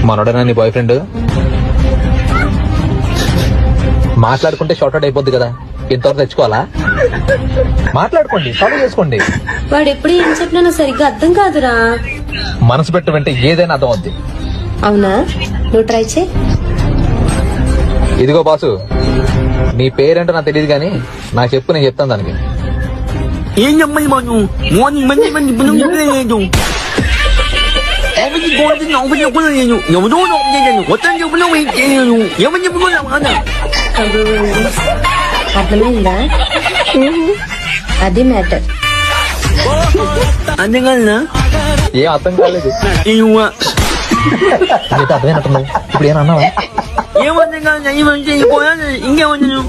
మనోడేనా నీ boy friend? మాట్లాడుకుంటే short out అయిపోద్ది కదా, ఇంతవరకు తెచ్చుకోవాలా? మాట్లాడుకోండి, సాల్వ్ చేసుకోండి. వాడు ఎప్పుడు ఏం చెప్పినా నాకు సరిగ్గా అర్థం కాదురా. మనసు పెట్టు వెంటే ఏదైనా అర్థం అవుద్ది. అవునా, నువ్వు ట్రై చేయి. ఇదిగో బాసు, నీ పేరేంటో నాకు తెలియదు కానీ నాకు చెప్పు, నేను చెప్తాను దానికి. ఏం చెప్పాలి బాను? మార్నింగ్ మంచి ఇప్పుడు చెప్పలేదు. ఆఫీస్ పోతే ఆఫీస్ చెప్పలేదు. ఎవరో చేయను, మొత్తం చెప్పినా చేయను. ఎవరు చెప్పుకోలే కదా. అర్థమైందా? అది మ్యాటర్. అంతే కదా. ఏం అర్థం కాలేదు. నీతో అర్థమైనట్టున్నావు. ఇప్పుడు ఏమన్నావా? ఏమర్థం కాదు. ఇంకేమన్నా